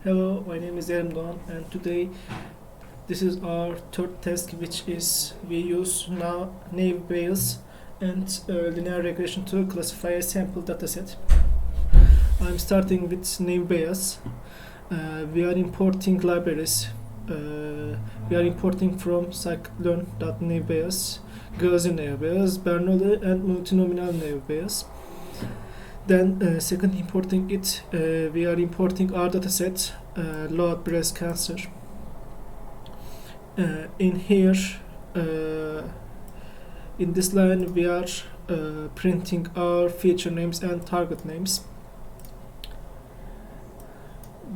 Hello, my name is Erim and today this is our third task, which is we use now naive Bayes and linear regression to classify a sample dataset. I'm starting with naive Bayes. We are importing libraries. We are importing from scikit-learn.naive Bayes, Gaussian naive Bayes, Bernoulli, and multinomial naive Bayes. Then second importing it, we are importing our dataset, load breast cancer. In here, in this line, we are printing our feature names and target names.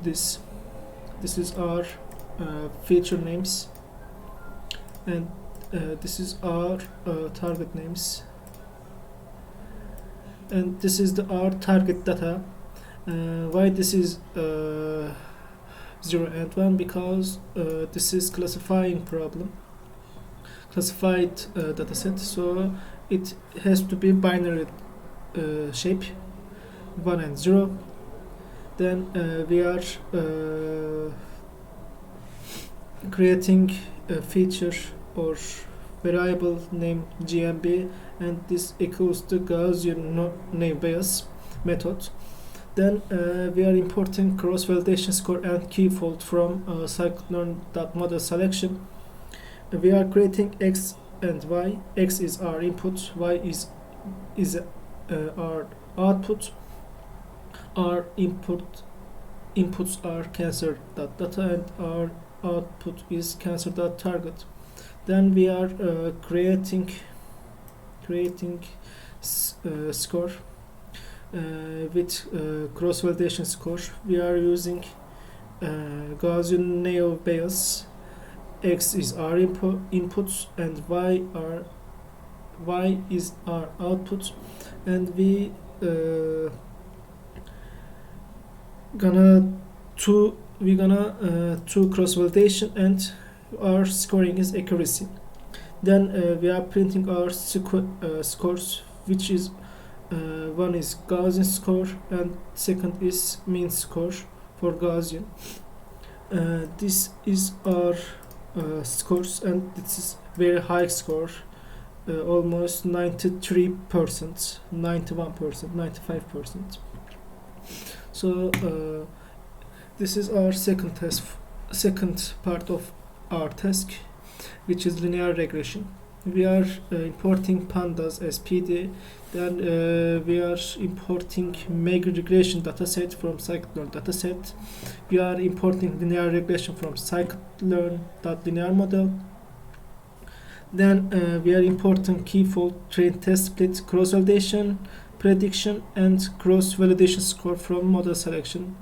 This is our feature names, and this is our target names. And this is our target data. Why this is 0 and 1? Because this is classifying problem, classified dataset, so it has to be binary shape, 1 and 0. Then we are creating a feature or variable named GMB, and this equals the Gaussian naive Bayes method. Then we are importing cross-validation score and key fold from scikit-learn.model selection. We are creating X and Y. X is our input, Y is our output. Our inputs are cancer.data and our output is cancer.target. Then we are creating score with cross-validation score. We are using Gaussian naive Bayes. X is our input and Y is our output, and we gonna do cross-validation, and our scoring is accuracy. Then we are printing our scores, which is one is Gaussian score and second is mean score for Gaussian. This is our scores, and this is very high score, almost 93%, 91%, 95%. So this is our second part of our task, which is linear regression. We are importing pandas as PD. Then we are importing mega regression dataset from scikit-learn dataset. We are importing linear regression from scikit-learn.linear model. Then we are importing key fold, train test split, cross-validation, prediction, and cross-validation score from model selection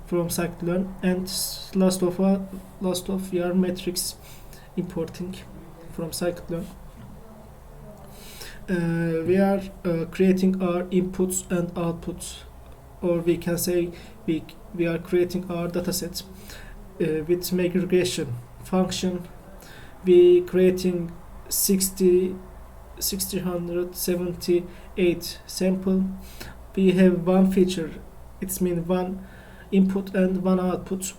from scikit-learn. And last of we are metrics importing from scikit-learn. We are creating our inputs and outputs, or we can say we are creating our datasets with mega regression function. We creating 678 sample. We have one feature, it's mean one input and one output.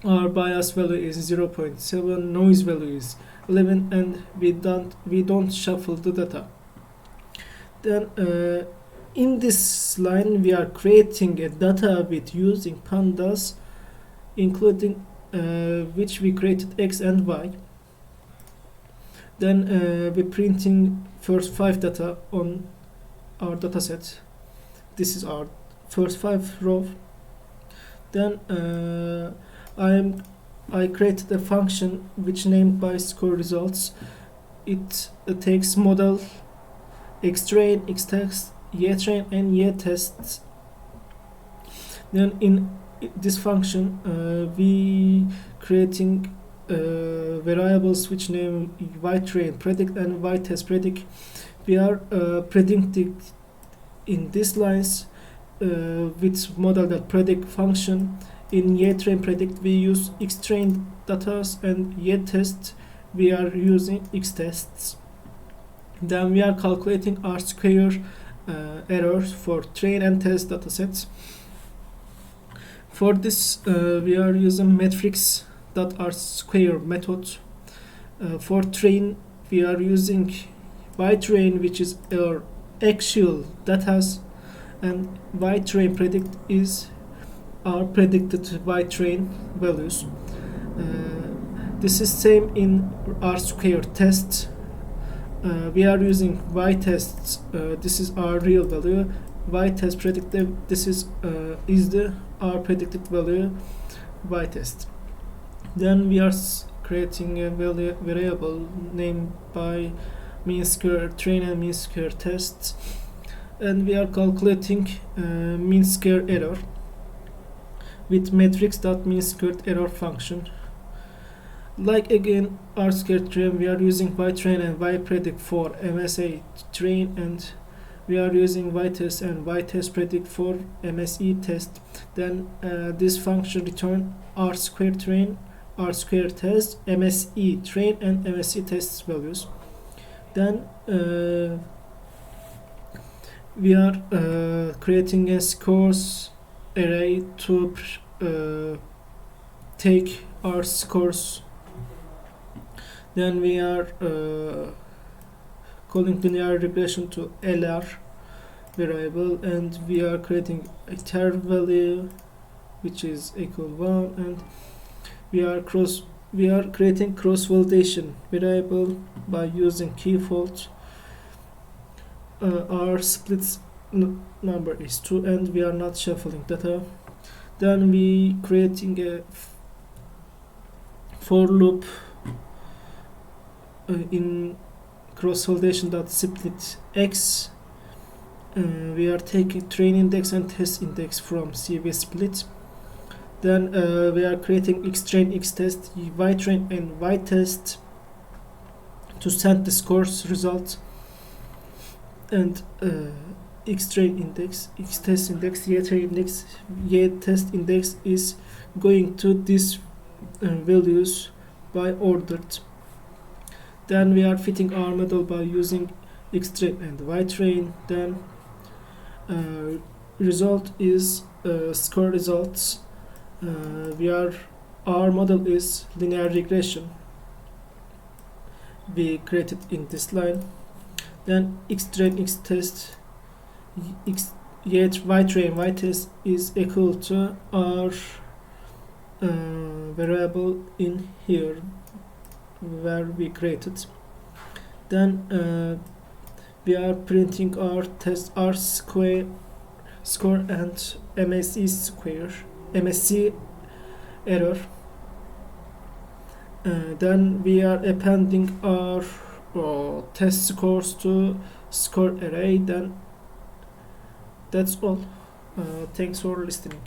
Our bias value is 0.7, noise value is 11, and we don't shuffle the data. Then in this line we are creating a data with using pandas, including which we created X and Y. Then we're printing first 5 data on our dataset. This is our first 5 row. Then I created a function which named by score results. It takes model xtrain, xtest, ytrain, and ytests. Then in this function we creating variables which name ytrain predict and ytest predict. We are predicting in these lines with model.predict function. In ytrain predict we use xtrain data, and ytest we are using xtests. Then we are calculating our square errors for train and test datasets. For this, we are using matrix.r_square method. For train, we are using yTrain, which is our actual data, and yTrain predict is our predicted yTrain values. This is same in r-square test. We are using y-tests. This is our real value. Y-test predictive. This is the our predicted value y-test. Then we are creating a variable named by mean square train and mean square tests, and we are calculating mean square error with matrix.mean squared error function. Like again r-square train, we are using yTrain and yPredict for MSA train, and we are using yTest and yTest predict for MSE test. Then this function return r-square train, r-square test, MSE train, and MSE test values. Then we are creating a scores array to take our scores. Then we are calling linear regression to LR variable, and we are creating a tar value which is equal 1, and we are creating cross validation variable by using key fault. Our splits number is 2, and we are not shuffling data. Then we creating a for loop in cross validation.split x. We are taking train index and test index from CV split. Then we are creating xtrain, xtest, ytrain, and ytest to send the scores result, and xtrain index, xtest index, ytrain index, ytest index is going to these values by ordered. Then we are fitting our model by using xtrain and ytrain. Then result is score results. Our model is linear regression we created in this line. Then xtrain, xtest, ytrain, ytest is equal to our variable in here where we created. Then we are printing our test r-square score and MSE error. Then we are appending our test scores to score array. Then that's all. Thanks for listening.